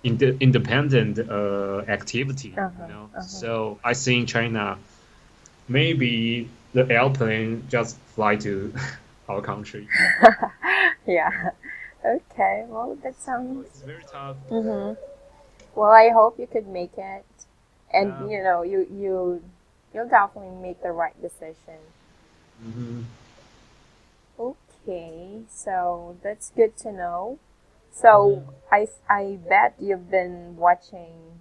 independent activity, you Uh-huh, know. uh-huh. So I think China maybe the airplane just fly to our country. Yeah. Yeah, Okay. Well, that so sounds. it's very tough. Mm-hmm. Well, I hope you could make it, and Yeah. you'll definitely make the right decision. Hmm. Okay, so that's good to know. So I bet you've been watching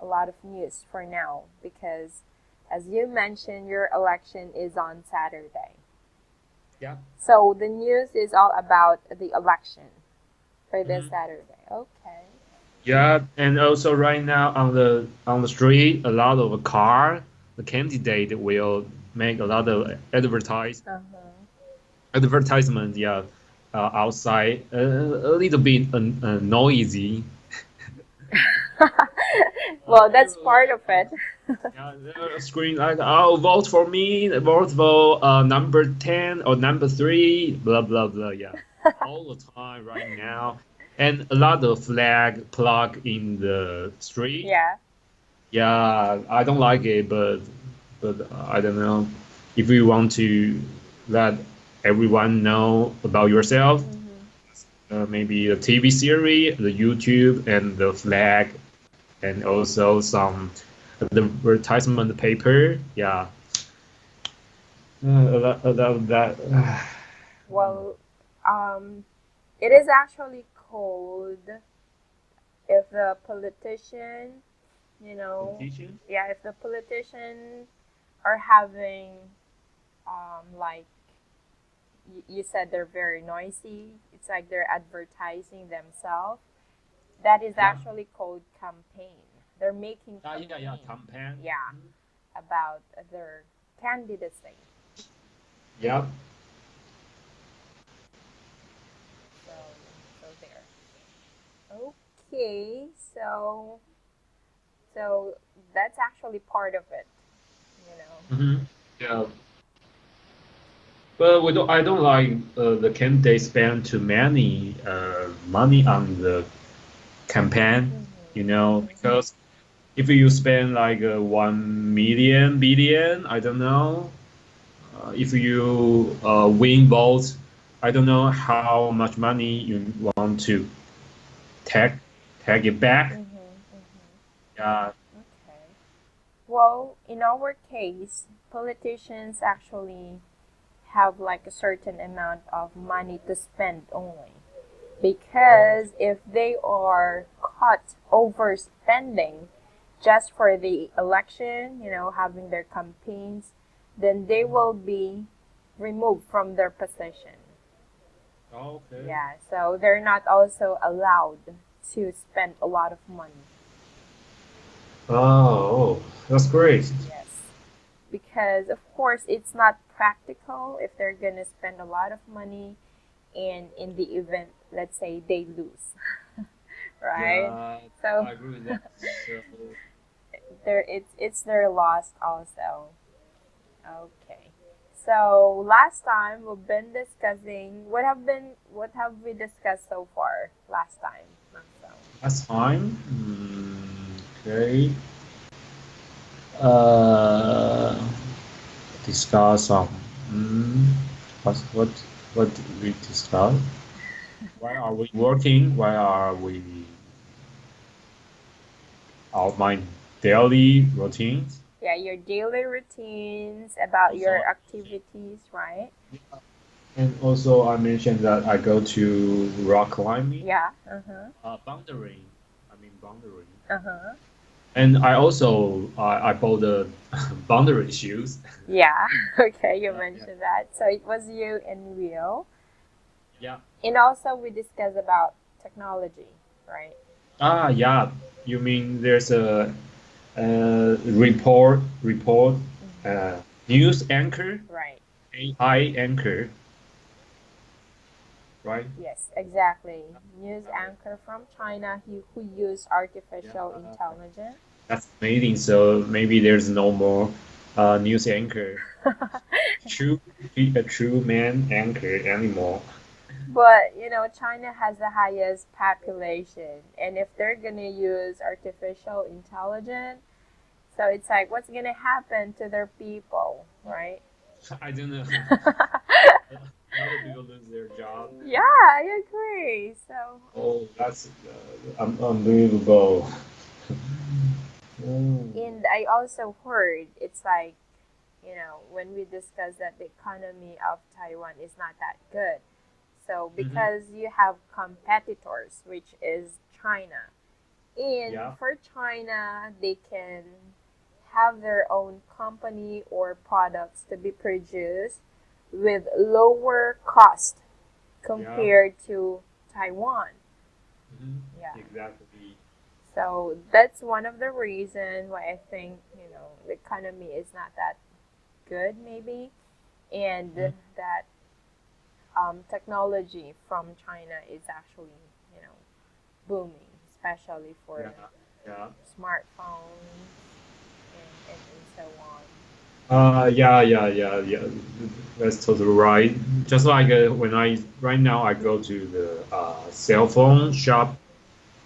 a lot of news for now because, as you mentioned, your election is on Saturday. Yeah. So the news is all about the election for this Hmm. Saturday. Okay. Yeah, and also right now on the street, a lot of car, the candidate will make a lot of Uh-huh. advertisement. Yeah, outside, a little bit noisy. Well, They that's will part like of it. yeah, they'll scream like, "Oh, vote for me! Vote for number 10 or number 3!" Blah blah blah. Yeah, all the time right now, and a lot of flag plug in the street. Yeah. Yeah, I don't like it, but I don't know if you want to let everyone know about yourself. Mm-hmm. Maybe a TV series, the YouTube, and the flag, and also some advertisement paper. Yeah, a lot of that. Well, um, it is actually called if the politician, you know, Competition? yeah, if the politicians are having, like you said, they're very noisy. It's like they're advertising themselves. That is Yeah. actually called campaign. They're making Yeah, campaign, campaign. yeah, about their candidacy. Yeah. So, so there. Okay, so that's actually part of it, you know. Hmm. Yeah. But we don't. I don't like the candidate spend too many money on the campaign. You Mm-hmm, know, mm-hmm. because if you spend like 1 million billion, I don't know. If you win votes, I don't know how much money you want to take take it back. Mm-hmm, mm-hmm. Yeah. Okay. Well, in our case, politicians actually have like a certain amount of money to spend only. Oh, Because if they are caught overspending just for the election, having their campaigns, then they will be removed from their position. okay. Yeah, so they're not also allowed to spend a lot of money. Oh, that's great. Yes. Because of course it's not practical if they're gonna spend a lot of money and in the event, let's say they lose. Right? Yeah, So I agree with that. So, it's their loss also. Okay. So last time we've been discussing what have we discussed so far last time, Manso? last time, okay. Uh, discuss some. Mm, what what did we discuss? Why are we working? Why are we our my daily routines? Yeah, your daily routines about Also, your activities, right? and also I mentioned that I go to rock climbing, Yeah. Uh-huh. boundary. I mean boundary. Uh-huh. And I also I bought the boundary shoes. Yeah. Okay, you Yeah. mentioned that. So it was you and Rio. Yeah. And also we discussed about technology, right? Ah, yeah. You mean there's a report Mm-hmm. news anchor, Right. AI anchor, right? Yes, exactly. News anchor from China who use Yeah, artificial intelligence. that's amazing. So maybe there's no more news anchor, true a true man anchor anymore. But China has the highest population, and if they're gonna use artificial intelligence, so it's like, what's gonna happen to their people, right? I don't know. A lot of people lose their job. Yeah, I agree. So, Oh, that's unbelievable. Mm. and I also heard it's like, when we discussed that the economy of Taiwan is not that good. So, Hmm. because you have competitors, which is China, and Yeah, for China, they can have their own company or products to be produced with lower cost yeah, compared to Taiwan. hmm, Yeah. exactly. So that's one of the reasons why I think, the economy is not that good maybe, and Mhm. that technology from China is actually, you know, booming, especially Yeah, for yeah. smartphones and so on. Yeah. That's totally right. Just like when right now I go to the cell phone shop,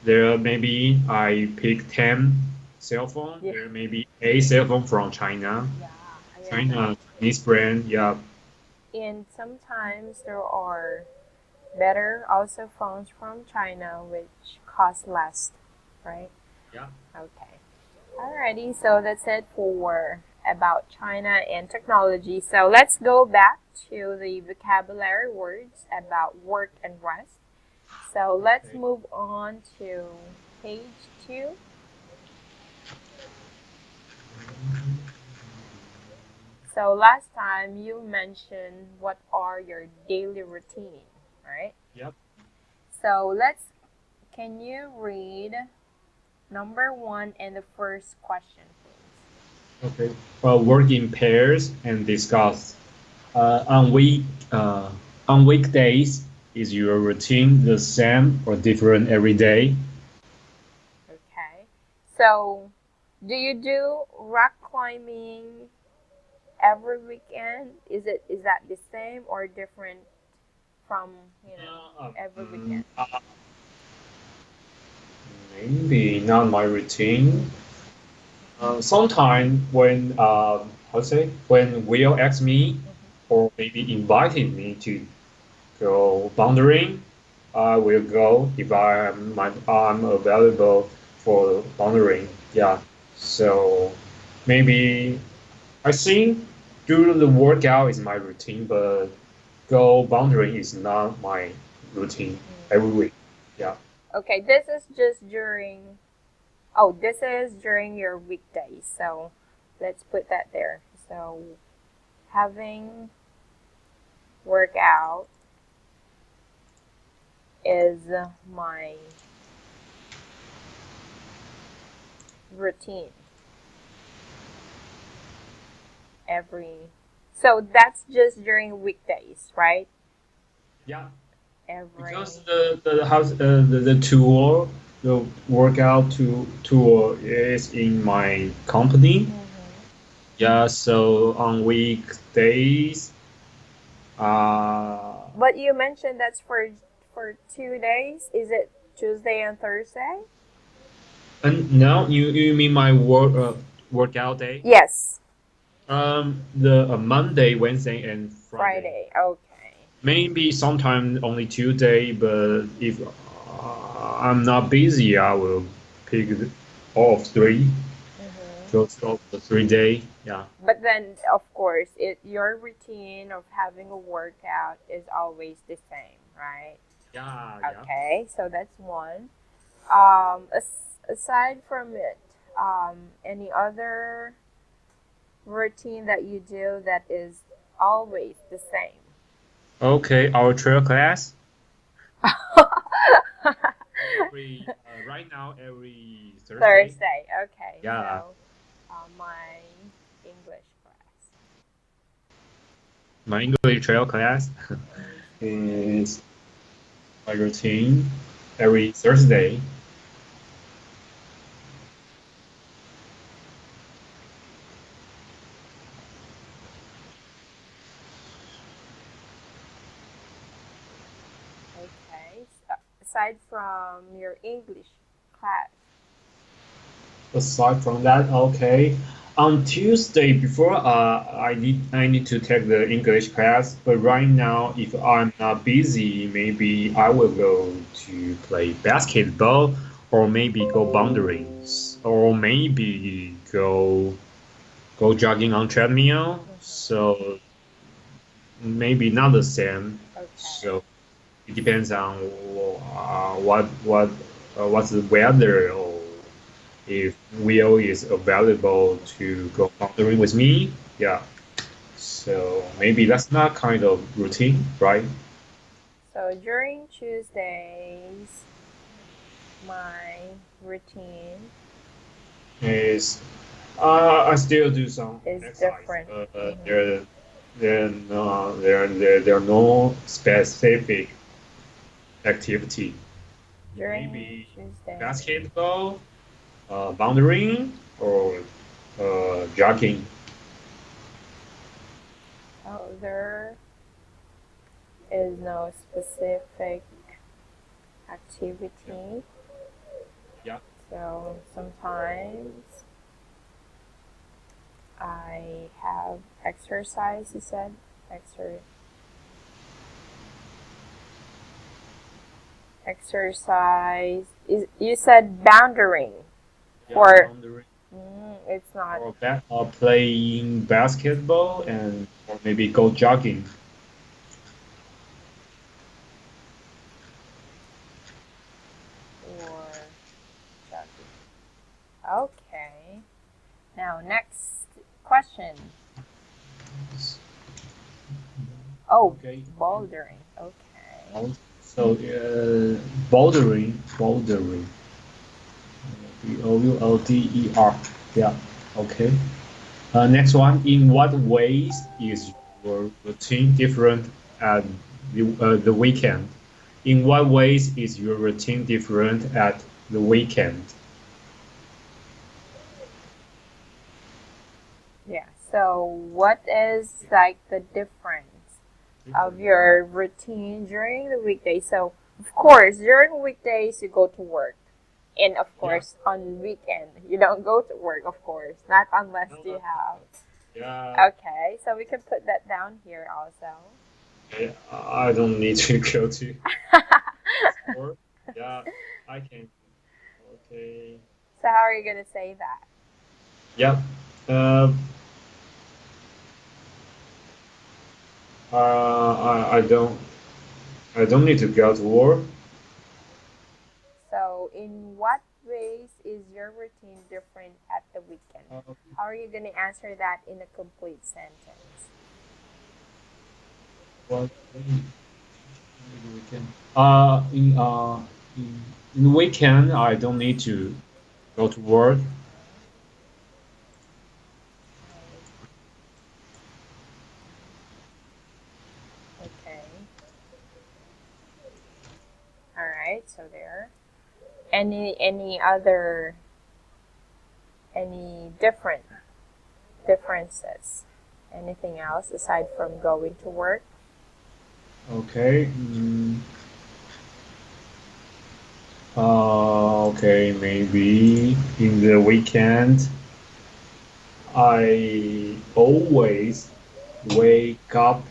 there maybe I pick 10 cell phone. Yeah, There may be a cell phone from China, yeah, I agree. Chinese brand. Yeah, And sometimes there are better also phones from China which cost less, right? yeah. Okay. Alrighty, so that's it for about China and technology. So let's go back to the vocabulary words about work and rest. So let's Okay. move on to page 2. So last time you mentioned what are your daily routine, right? Yep. So can you read number 1 and the first question, please? Okay. Well, work in pairs and discuss. Uh, on week uh, on weekdays, is your routine the same or different every day? Okay. So, do you do rock climbing every weekend? Is that the same or different from, every weekend? Maybe not my routine. Sometime when how to say when Will asked me Hmm. or maybe invited me to go bouldering, I will go if I'm available for bouldering. Yeah. So maybe I think do the workout is my routine, but go bouldering is not my routine every week. Yeah. Okay, this is just during Oh, this is during your weekdays. So, let's put that there. So, having workout is my routine every So that's just during weekdays, right? Yeah. Because Every the tour the tour is in my company. hmm Yeah, so on weekdays, uh, But you mentioned that's for 2 days. Is it Tuesday and Thursday? and now you mean my workout day? Yes, The Monday, Wednesday, and Friday. Friday. Okay. Maybe sometime only Tuesday, but if I'm not busy, I will pick all of three. hmm Just of the 3 day. Yeah. But then, of course, your routine of having a workout is always the same, right? Yeah. Okay, so that's one. Aside from it, any other routine that you do that is always the same? Okay, our trail class. Right now every Thursday. Thursday. Okay, Yeah, so my English class my English trail class is my. is my routine every Thursday. from your English class? Aside from that, okay. On Tuesday, before I need to take the English class, but right now, if I'm not busy, maybe I will go to play basketball, or maybe go boundaries, or maybe go jogging on treadmill. So maybe not the same. Okay. So it depends on what's the weather, or if Will is available to go wandering with me. Yeah. So maybe that's not kind of routine, right? So during Tuesdays, my routine Is I still do some is exercise, different. but Hmm. there are no specific activity. During Maybe Tuesday. basketball, boundary, or jogging. Oh, there is no specific Yeah. activity. Yeah. So sometimes I have exercise, you said? Exer exercise. Is you said boundary Yeah, for boundary. it's not Or playing basketball, and or maybe go jogging. or jogging. Okay. Now next question. Oh, Okay. bouldering. Okay. So bouldering, Bouler. Yeah. Okay. Next one. In what ways is your routine different at the weekend? In what ways is your routine different at the weekend? Yeah. So what is like the difference of Different. your routine during the weekday? So of course during weekdays you go to work. And of Yeah. course on weekend you don't go to work, of course. Not unless you have. Yeah. Okay, so we can put that down here also. I don't need to go to sport. Yeah, I can. Okay. So how are you gonna say that? Yep. Uh, I don't need to go to work. So in what ways is your routine different at the weekend? Uh, How are you gonna answer that in a complete sentence? what maybe we can. In the weekend, I don't need to go to work. Okay. All right. So there. Any other any differences? Anything else aside from going to work? Okay. Okay. Maybe in the weekend, I always wake up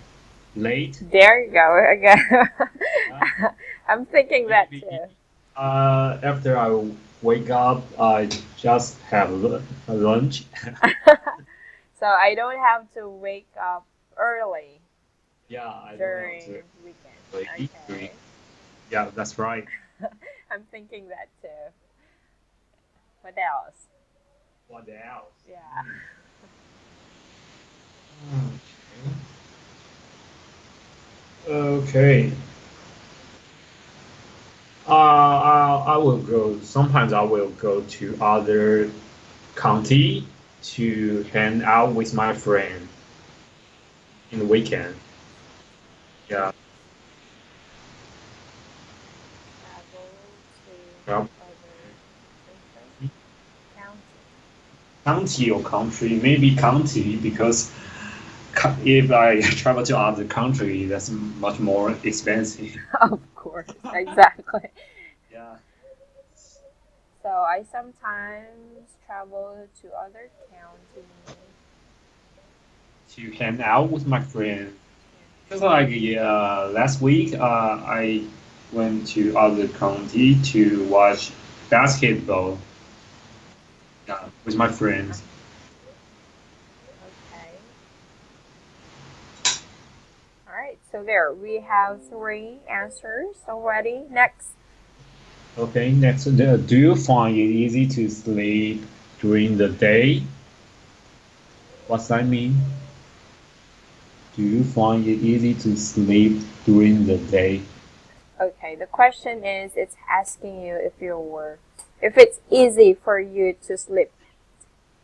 late. There you go again. Yeah. I'm thinking that Maybe too. after I wake up, I just have lunch. So I don't have to wake up early Yeah, I don't have during to weekend. eat. Okay. Yeah, that's right. I'm thinking that too. What else? What else? Yeah. Okay. I will go. Sometimes I will go to other county to hang out with my friend in the weekend. Yeah. Travel to Yeah. other country, county. County or country, maybe county, because if I travel to other country, that's much more expensive. Of course, exactly. Yeah. So I sometimes travel to other county. To hang out with my friend. Because like last week, I went to other county to watch basketball, yeah, with my friends. Okay. All right. So there we have three answers already. Next. Okay, next, do you find it easy to sleep during the day? What's that mean? Do you find it easy to sleep during the day? Okay. The question is, it's asking you if it's easy for you to sleep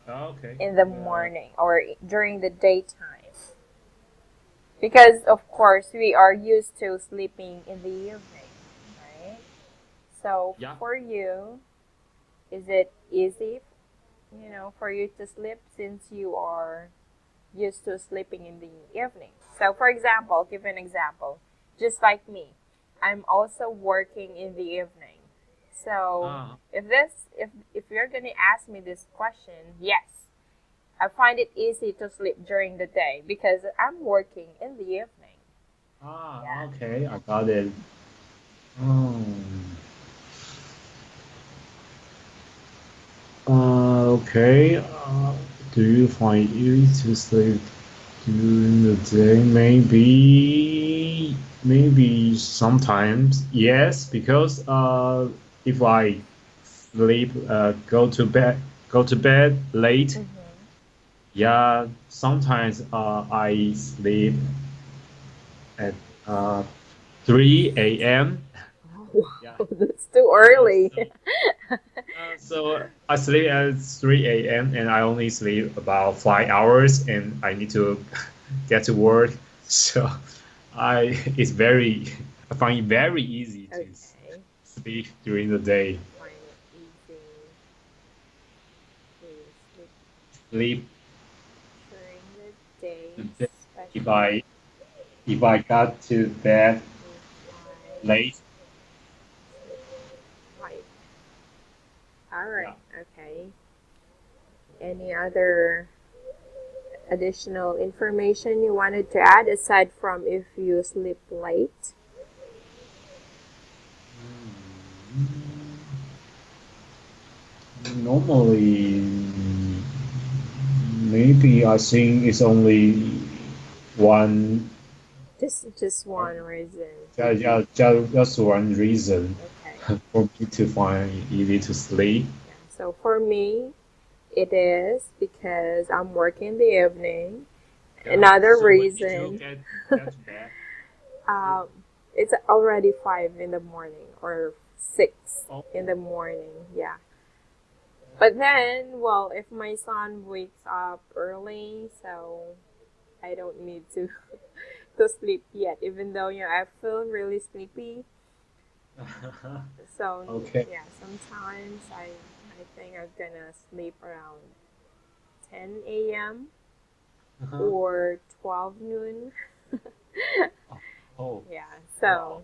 Okay. in the morning or during the daytime. Because of course we are used to sleeping in the evening, right? So Yeah. for you, is it easy, for you to sleep since you are used to sleeping in the evening? So for example, I'll give an example. Just like me, I'm also working in the evening. So Uh, if you're gonna ask me this question, yes, I find it easy to sleep during the day because I'm working in the evening. Yeah. okay, I got it. Okay. Do you find it easy to sleep during the day? Maybe sometimes, yes, because if I go to bed late, Mm-hmm. yeah, sometimes I sleep at uh 3 a.m. Yeah. Wow, that's too Uh, early. so so I sleep at 3 a.m. and I only sleep about 5 hours, and I need to get to work. So I find it very easy to Okay. sleep during the day. Find it easy to sleep Sleep during the day, the day. If especially I if I got to bed if I late, sleep right. All yeah. right. Okay. Any other additional information you wanted to add aside from if you sleep late? Normally, maybe I think it's only one. Just one reason. Just one reason Okay. for me to find it easy to sleep. Yeah. So for me, it is because I'm working in the evening. Yeah. Another So when did you reason, get to bed? um, it's already 5 in the morning or 6 Oh, in the morning. Yeah. But then, well, if my son wakes up early, so I don't need to to sleep yet, even though I feel really sleepy. So okay. yeah, sometimes I think I'm gonna sleep around 10 a.m. Uh-huh. or 12 noon. Oh, Yeah, wow. so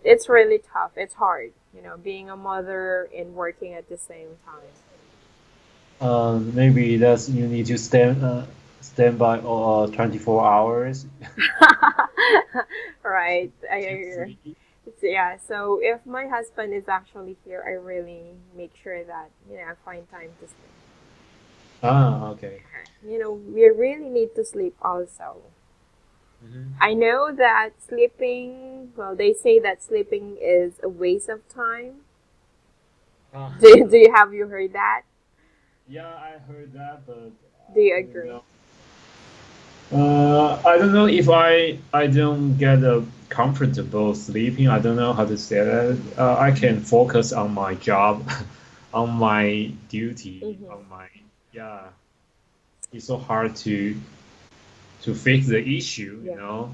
it's really tough. It's hard, being a mother and working at the same time. Maybe that's you need to stand by 24 hours Right. I to agree. sleep. Yeah, so if my husband is actually here, I really make sure that, I find time to sleep. Okay. We really need to sleep also. Hmm. I know that sleeping, well, they say that sleeping is a waste of time. Uh, Do you heard that? yeah, I heard that, but Do you I don't agree? know. I don't know if I don't get a comfortable sleeping. I don't know how to say that. I can focus on my job, on my duty, Mm-hmm. on my yeah. It's so hard to fix the issue, Yeah.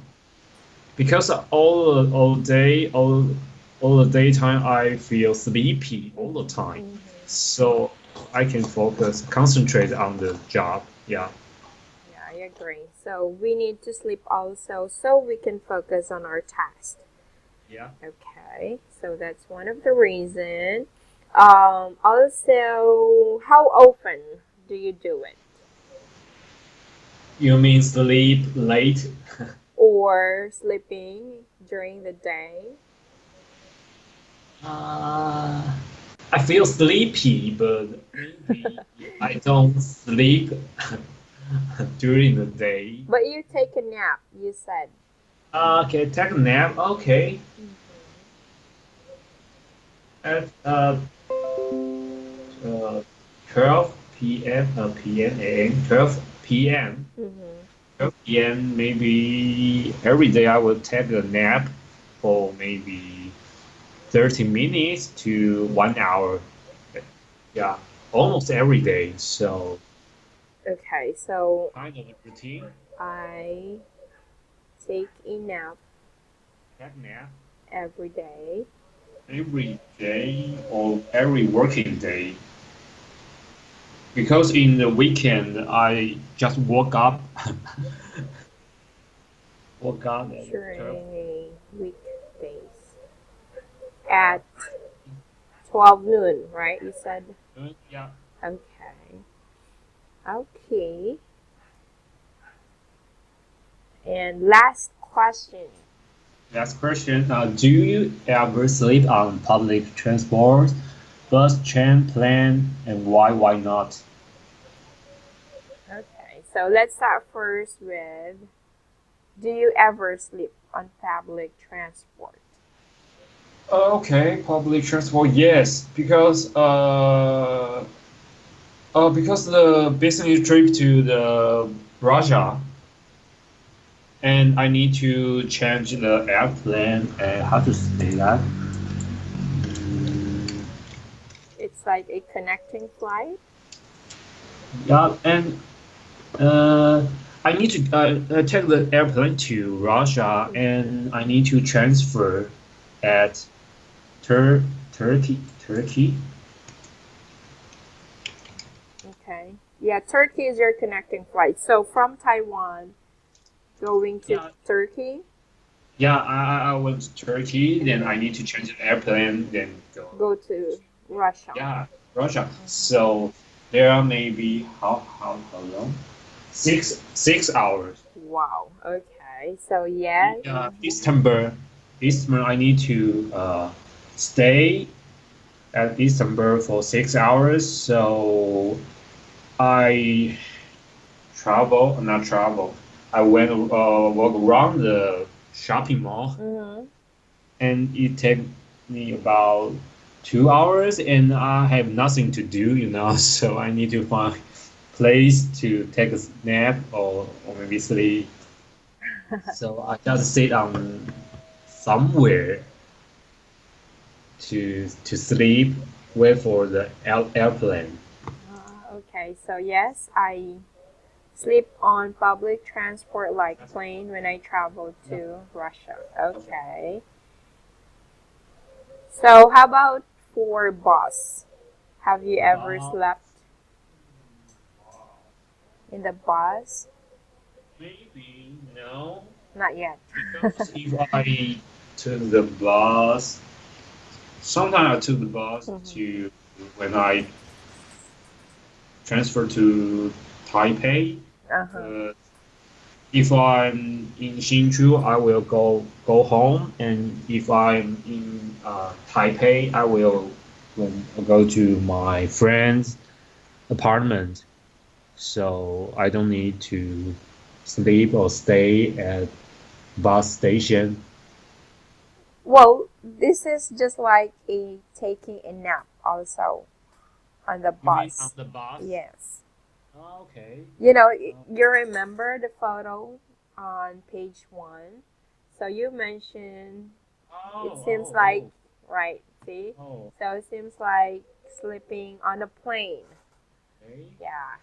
because all the daytime I feel sleepy all the time. Mm-hmm. So I can concentrate on the job. Yeah. Yeah, I agree. So we need to sleep also so we can focus on our task. Yeah. Okay, so that's one of the reasons. Also, how often do you do it? You mean sleep late? Or sleeping during the day? Uh, I feel sleepy, but maybe I don't sleep during the day. But you take a nap, you said. Okay, take a nap. Okay, Mm-hmm. at 12 p.m. p.m. a.m. 12 p.m. Mm-hmm. 12 p.m. Maybe every day I will take a nap for maybe 30 minutes to 1 hour. Yeah, almost every day. So Okay, so kind of a routine. I take a nap Take nap every day. every day or every working day. Because in the weekend I just woke up, woke up at 12. During weekdays at 12 noon, right? You said. Yeah. Okay. Okay. And last question. Last question. Do you ever sleep on public transport, bus, train, plane, and why? Why not? Okay, so let's start first with, do you ever sleep on public transport? Okay, public transport. Yes, because the business trip to the Russia, and I need to change the airplane. How to say that? It's like a connecting flight. Yeah, and uh, I need to take the airplane to Russia, Hmm. and I need to transfer at Tur Turkey. Turkey. Okay. Yeah, Turkey is your connecting flight. So from Taiwan going to Yeah, Turkey, yeah. I went to Turkey, then I need to change the airplane, then go. go to Russia. Yeah, Russia. Hmm. So there are maybe how long? 6 hours. Wow. Okay. So yeah. Hmm. Istanbul. I need to stay at Istanbul for 6 hours. So I not travel. I went walk around the shopping mall, Hmm. and it take me about 2 hours, and I have nothing to do, So I need to find place to take a nap or maybe sleep. So I just sit on somewhere to sleep, wait for the airplane. Okay. So yes, I sleep on public transport like That's plane when I travel yeah. to Russia. Okay. Okay. So how about for bus? Have you ever But slept in the bus? maybe no, Not yet. because if I took the bus, sometimes I took the bus Mhm. to when I transfer to Taipei. Uh-huh. But if I'm in Hsinchu, I will go home, and if I'm in Taipei, I will go to my friend's apartment. So I don't need to sleep or stay at bus station. Well, this is just like a taking a nap also on the You mean on bus. the bus? Yes. Oh, okay. You know, Oh, you remember the photo on page one? So you mentioned it seems like, oh, right, see? oh, oh. So it seems like sleeping on a plane. Okay, Yeah.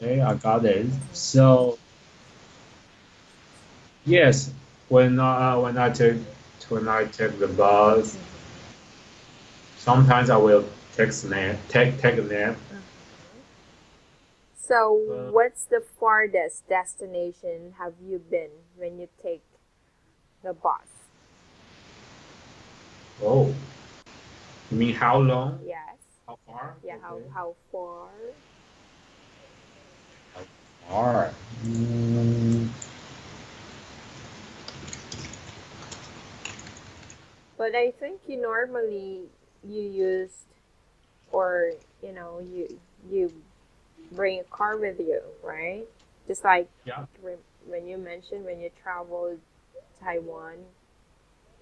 okay, I got it. Hmm. So yes, when I take the bus, Hmm. sometimes I will take a nap. So, But what's the farthest destination have you been when you take the bus? Oh, you mean how long? Yes. How far? Yeah, Okay. how far? How far? Mm, But I think you normally you used or you bring a car with you, right? Just like yeah. when you mentioned when you traveled Taiwan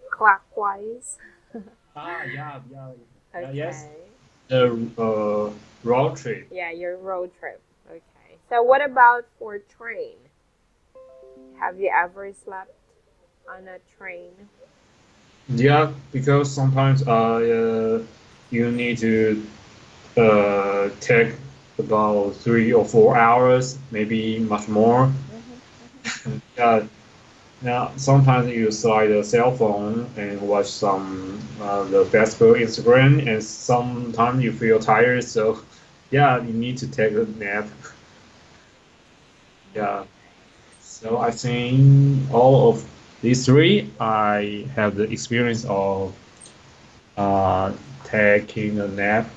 clockwise. Yeah, yeah, yeah, yes. Okay. The road trip. Yeah, your road trip. Okay. So what about for train? Have you ever slept on a train? Yeah, because sometimes you need to take about 3 or 4 hours, maybe much more. Hmm. Hmm. Yeah, now sometimes you slide a cell phone and watch some the Facebook, Instagram, and sometimes you feel tired, so yeah, you need to take a nap. Yeah, so I think all of these three, I have the experience of uh, taking a nap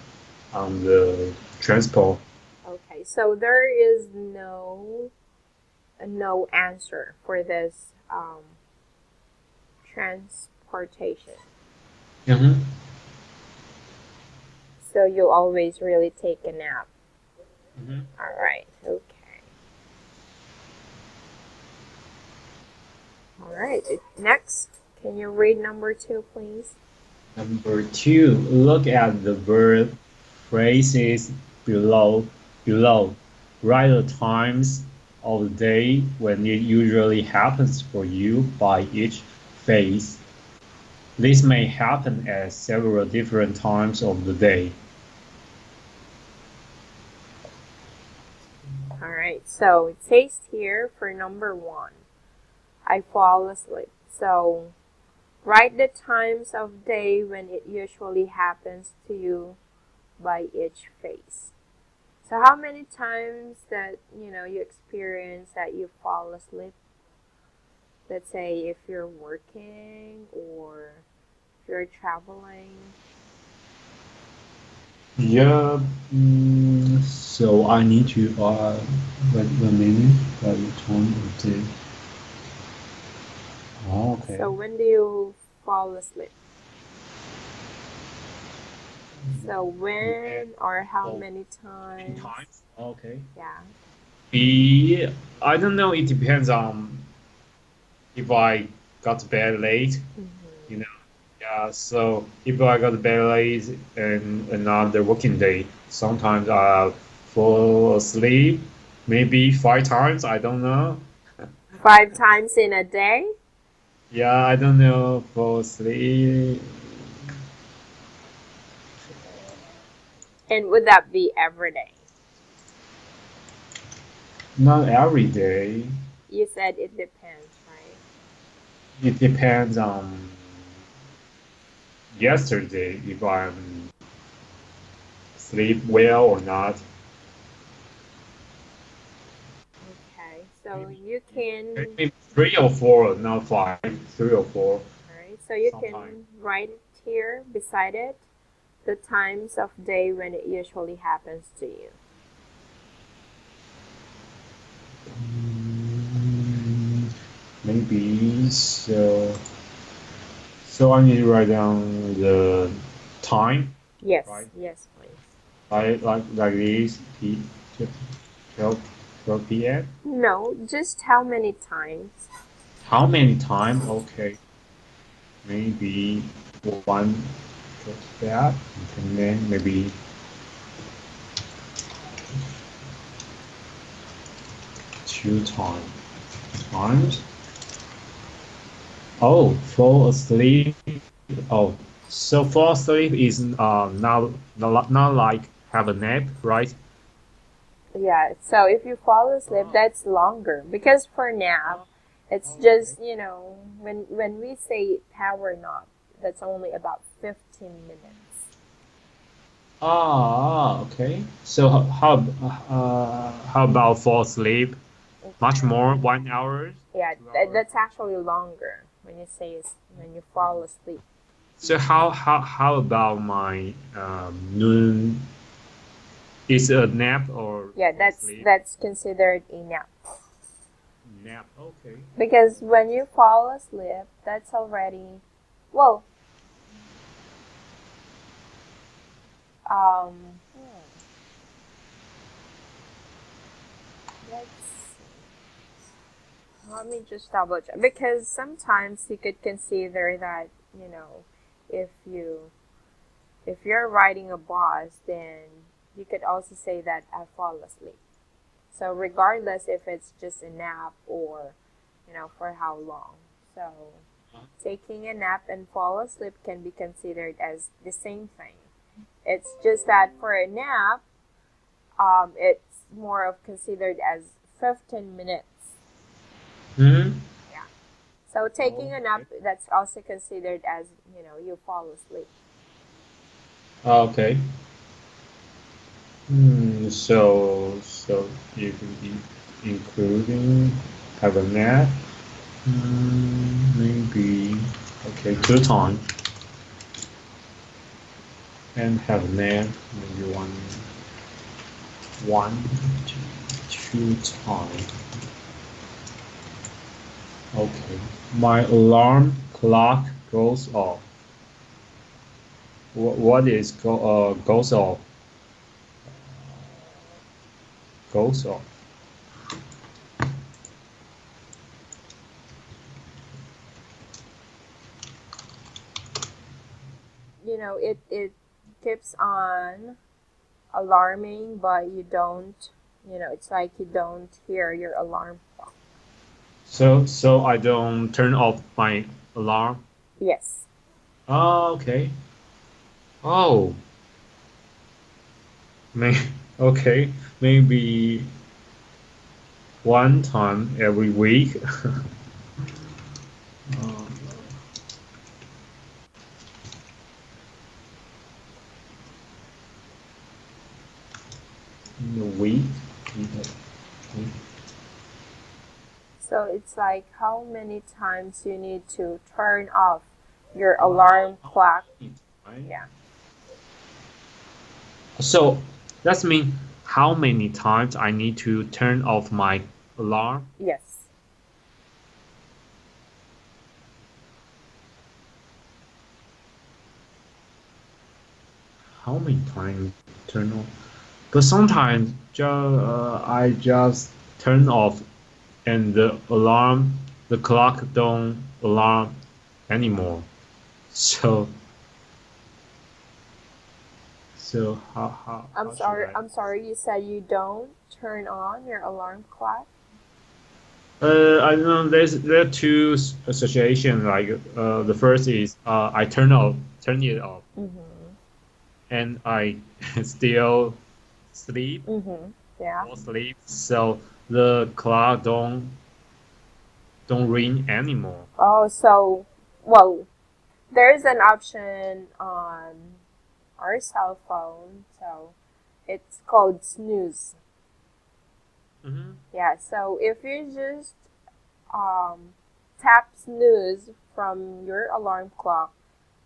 on the transport. Okay. So there is no answer for this transportation. Hmm. So you always really take a nap. Hmm. All right. Okay. All right. Next, can you read number two, please? Number two, look at the verb phrases below. Below, write the times of the day when it usually happens for you by each phase. This may happen at several different times of the day. All right. So it says here for number one, I fall asleep. So write the times of day when it usually happens to you by each phase. So how many times that you experience that you fall asleep? Let's say if you're working or if you're traveling. Yeah, so I need to wait 1 minute, by the time of the. Oh, okay. So when do you fall asleep? So When, when or how oh, many many times? times? Okay. Yeah. I don't know. It depends on if I got to bed late, you Hmm. know. Yeah, so if I got to bed late and another working day, sometimes I fall asleep, maybe 5 times. I don't know. 5 times in a day? Yeah, I don't know. Fall asleep. And would that be every day? Not every day. You said it depends, right? It depends on yesterday if I'm sleep well or not. Okay. So Maybe, you can, maybe 3 or 4, not 5. 3 or 4 all right. So you sometimes. can write it here beside it, the times of day when it usually happens to you. Mm, maybe so. So I need to write down the time, Yes, right? yes, please. Like this, 12, 12 p.m. No, just how many times? How many time? Okay, maybe one, just that, and then maybe 2 times. Oh, fall asleep. Oh, so fall asleep is not like have a nap, right? Yeah, so if you fall asleep, Oh, that's longer. Because for nap, oh, it's okay. just, when we say power nap, that's only about 15 minutes. Okay. So how about fall asleep? Much Okay. more, 1 hour, Yeah, 2 hours. that's actually longer when you say when you fall asleep. So how about my noon? Is a nap Yeah, or that's sleep? that's considered a nap. Nap. Okay. Because when you fall asleep, that's already, well, let's let me just double check. Because sometimes you could consider that, you know, if you if you're riding a bus, then you could also say that I fall asleep. So regardless if it's just a nap or, for how long. So taking a nap and fall asleep can be considered as the same thing. It's just that for a nap, it's more of considered as 15 minutes. Hmm. Yeah. So taking a nap, Okay. that's also considered as, you fall asleep. Okay. So you can be including have a nap. Maybe okay, 2 times and have a nap. Maybe one, two times. Okay. My alarm clock goes off. What is goes off? Goes off. It keeps on alarming, but you don't, it's like you don't hear your alarm clock. So I don't turn off my alarm. Yes. Oh, okay. Oh, may okay. Maybe one time every week. Uh, in a week. So it's like how many times you need to turn off your Oh, alarm clock. right. Yeah. So that's mean how many times I need to turn off my alarm? Yes. How many times turn off? But sometimes I just turn off and the clock don't alarm anymore. So so I'm how should sorry. I? I'm sorry. You said you don't turn on your alarm clock. I don't know. There are two situations. Like the first is I turn it off, Mhm. and I still sleep, Mhm. Yeah. fall asleep. So the clock don't ring anymore. Oh, so, well, there's an option on our cell phone. So it's called snooze. Hmm. Yeah. So if you just um, tap snooze from your alarm clock,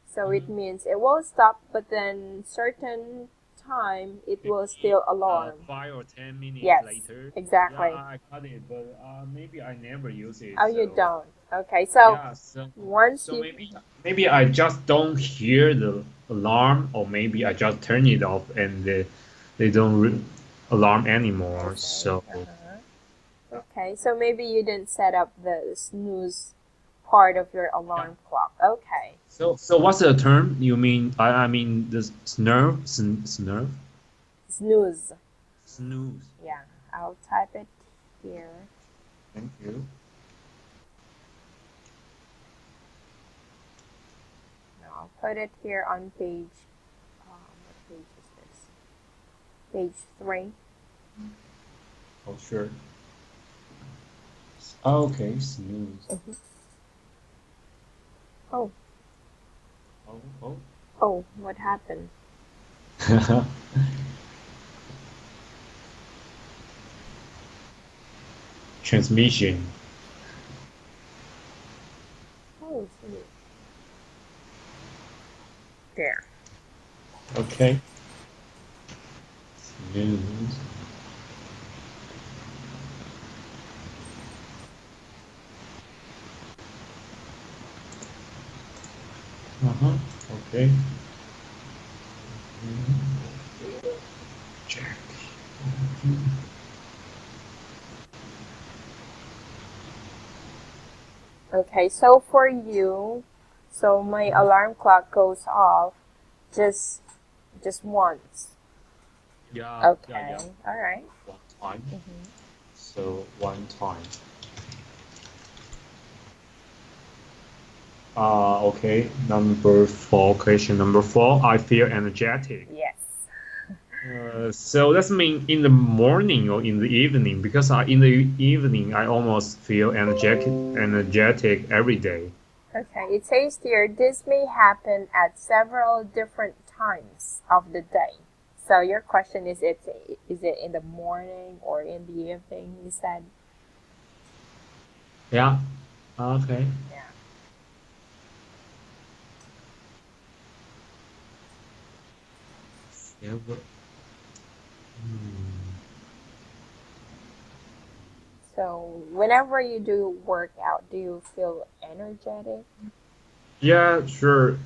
so it Hmm. means it will stop, but then certain time it will Maybe still alarm. 5 or 10 minutes Yes, later. Yeah, exactly. I got it, but maybe I never use it. Oh, you So don't. Okay, so yeah, so once so you, maybe I just don't hear the alarm, or maybe I just turn it off and they don't alarm I anymore. say, So yeah. okay, so maybe you didn't set up the snooze part of your Yeah. alarm clock. Okay, So what's the term you mean? I mean the snurf snooze. snooze. Yeah, Okay, I'll type it here. thank you. Now I'll put it here on page. What page is this? Page 3. Oh sure. Okay, snooze. Mhm. Oh, Oh oh, what happened? oh. Transmission. Oh, snooze. Okay. Snooze. Uh-huh. Okay. Check. Okay, so for you, so my alarm clock goes off just just once. Yeah, yeah, Okay, yeah. all right. One time. Mm-hmm. So one time. Okay. Number four, question number four. I feel energetic. Yes. So that's mean in the morning or in the evening because in the evening I almost feel energetic every day. Okay, it says here this may happen at several different times of the day. So your question is it in the morning or in the evening? You said, Yeah. Okay. yeah. Silver. Hmm. So whenever you do workout, do you feel energetic? Yeah, sure.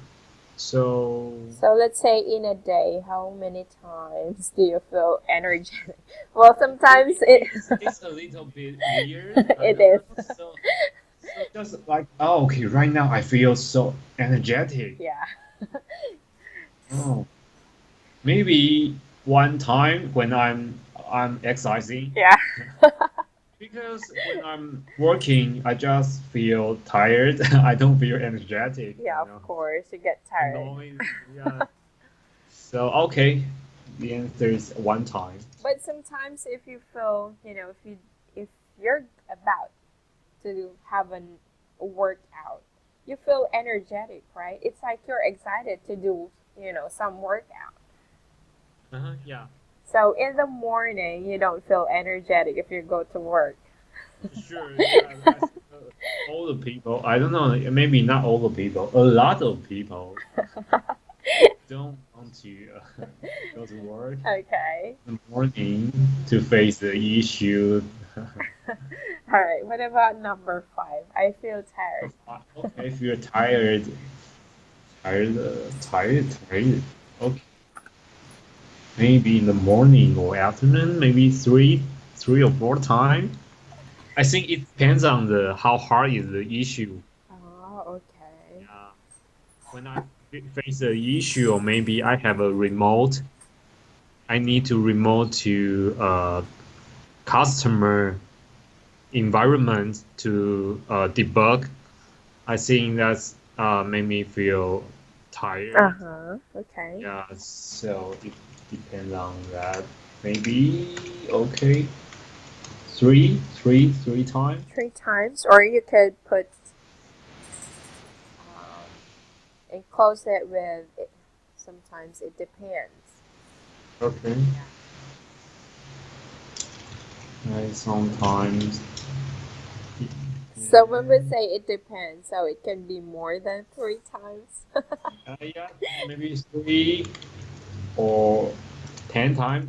So So let's say in a day, how many times do you feel energetic? Well, sometimes it's a little bit weird. I it don't is. know. So just like okay, right now I feel so energetic. Yeah. Oh, maybe one time when I'm exercising. Yeah. Because when I'm working, I just feel tired. I don't feel energetic, Yeah, you of know. course, you get tired. Annoying. Yeah. So okay, the answer is one time. But sometimes if you feel, if you're about to have a workout, you feel energetic, right? It's like you're excited to do, some workout. Yeah. So in the morning, you don't feel energetic if you go to work. Sure. Yeah. I think all the people. I don't know. Maybe not all the people. A lot of people don't want to go to work Okay. in the morning to face the issue. All right. What about number five? I feel tired. Okay, if you're tired, tired. Okay. Maybe in the morning or afternoon, maybe three or four times. I think it depends on the how hard is the issue. Oh, okay. Yeah. When I face the issue, or maybe I have a remote, I need to remote to customer environment to debug. I think that's made me feel Uh tired. huh. Okay. Yeah, so it depends on that. Maybe okay, three times. 3 times, or you could put um, and close it with it. Sometimes it depends. Okay. Yeah. I sometimes. So when we say it depends, so it can be more than 3 times. Yeah, maybe three or 10 times.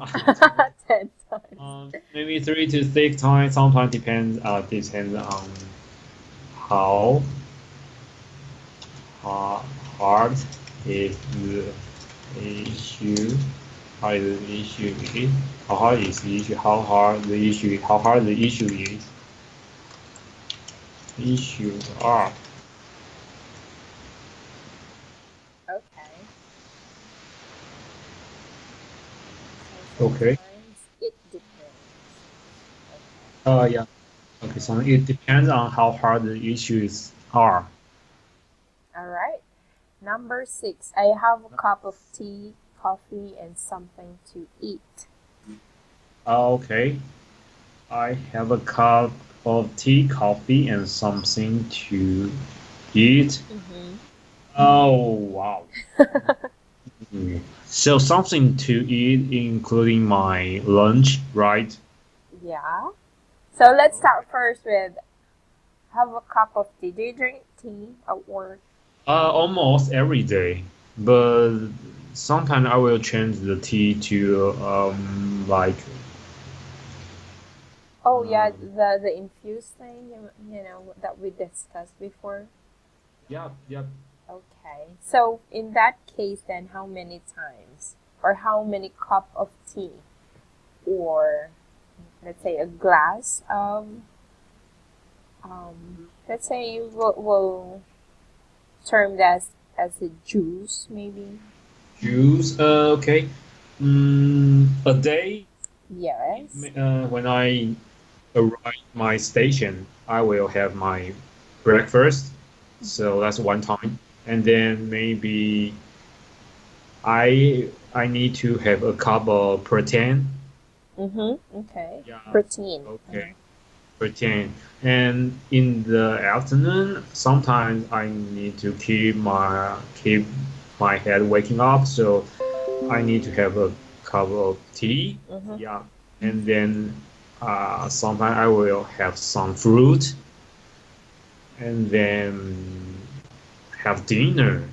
10 times. Maybe 3 to 6 times. Sometimes depends on how ha- hard is the issue. How is the issue is? How hard is the issue? How hard the issue is? Issues are Okay. So okay. sometimes it depends. Okay. Yeah. Okay. So it depends on how hard the issues are. All right. Number six, I have a cup of tea, coffee, and something to eat. Okay. I have a cup of tea, coffee, and something to eat. Mm-hmm. Oh, wow. So something to eat, including my lunch, right? Yeah. So let's Okay. start first with have a cup of tea. Do you drink tea at work? Almost every day, but sometimes I will change the tea to like Oh yeah, um, the infused thing, you know that we discussed before. yeah, yeah. Okay. So in that case, then how many times or how many cup of tea or let's say a glass of let's say we'll term that as a juice maybe. Juice. Okay. A day. Yes. When I arrive my station, I will have my breakfast. So Mm-hmm. that's one time, and then maybe I need to have a cup of protein. Mm-hmm. Okay. Yeah. Protein. Okay. Uh-huh. Protein. And in the afternoon, sometimes I need to keep my head waking up, so I need to have a cup of tea. Mm-hmm. Yeah. And then sometimes I will have some fruit and then have dinner.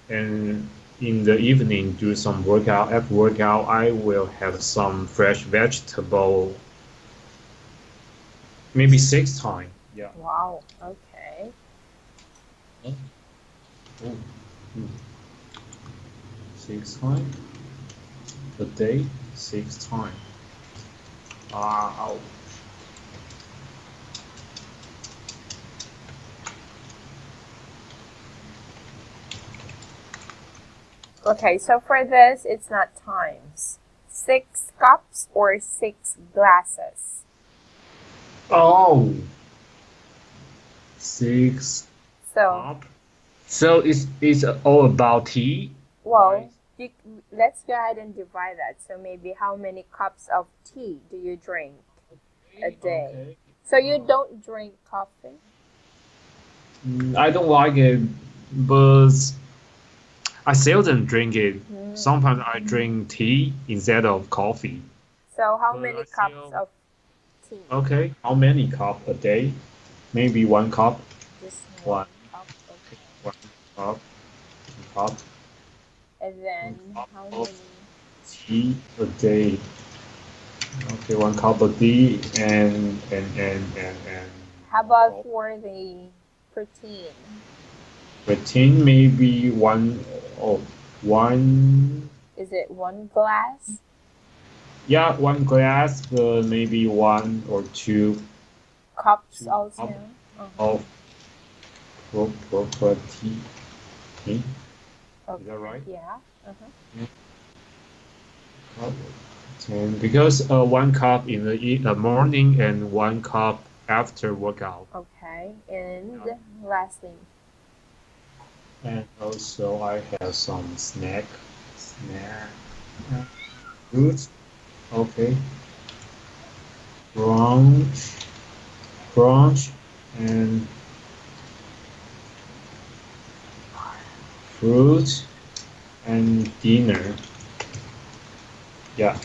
And in the evening, do some workout. After workout, I will have some fresh vegetable, maybe six times. Yeah. Wow. Okay. Oh, oh, hmm. Six times a day, six times. Wow. Okay, so for this, it's not times. 6 cups or 6 glasses. Oh, six So, cup. So it's all about tea, right? well, you, let's go ahead and divide that. So maybe how many cups of tea do you drink a Okay, day? okay. So you don't drink coffee? I don't like it, but I seldom drink it. Mm. Sometimes I drink tea instead of coffee. So how But many I cups still of tea? okay. How many cup a day? Maybe one cup. Just One, one cup, okay. one cup, cup, And one then cup how of many? tea a day. Okay, one cup of tea and How one about cup. for the protein? Protein maybe one oh one Is it 1 glass? yeah one glass maybe one or Cups two cup also? Uh-huh. of protein. Is that Okay, right? yeah. Uh-huh. Yeah. Cup because one cup in the morning and one cup after workout. Okay, and Yeah. lastly, And also I have some snack fruits. Okay, brunch, brunch, and fruit and dinner. Yeah.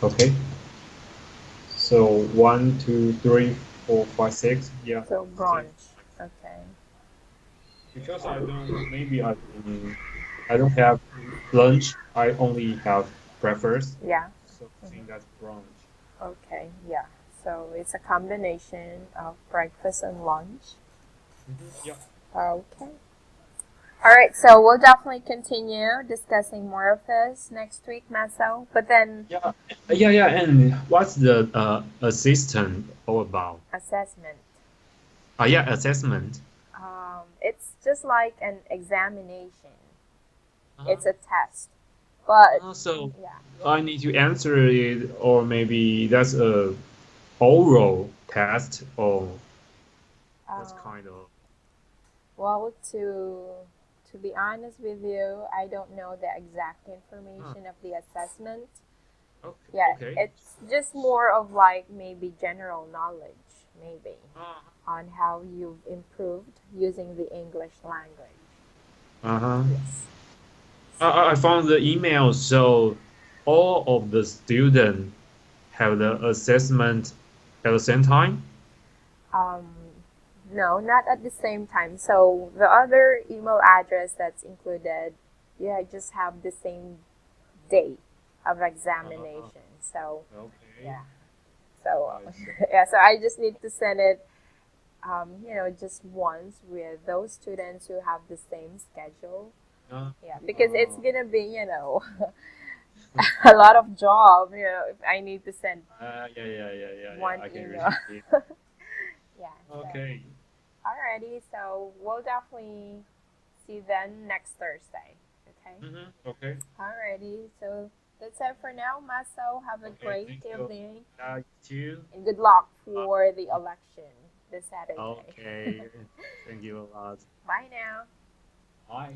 Okay. So one, two, three, four, five, six. Yeah. so Six. brunch. Okay. Because I don't have lunch. I only have breakfast. Yeah. So I Mhm. think that's brunch. Okay, yeah. So it's a combination of breakfast and lunch. Yeah. Okay. All right, so we'll definitely continue discussing more of this next week, Maso. But then Yeah. Yeah. And what's the assistant all about? assessment. Yeah, assessment. It's just like an examination. Uh-huh. It's a test. But So yeah. I need to answer it, or maybe that's a oral test, or that's Um, kind of. well, to be honest with you, I don't know the exact Huh. information of the assessment. Okay. Yeah, Okay. it's just more of like maybe general knowledge, maybe, on how you've improved using the English language. Uh-huh. Yes. I found the email, so all of the students have the assessment at the same time. Um, no, not at the same time. So the other email address that's included yeah, just have the same day of Uh, examination. So okay. yeah, so I see. yeah, so I just need to send it, just once with those students who have the same schedule. Uh, Yeah, because it's uh, gonna be, a lot of job, if I need to send yeah, yeah, yeah, yeah, yeah. one I can email. really see. Yeah, so Okay. alrighty, so we'll definitely see you then next Thursday. Okay. Okay. Alrighty, so that's it for now, Maso. Have a Okay. great Thank you. evening You too. and good luck Uh, for the election this Saturday. okay. Thank you a lot. Bye now. Bye.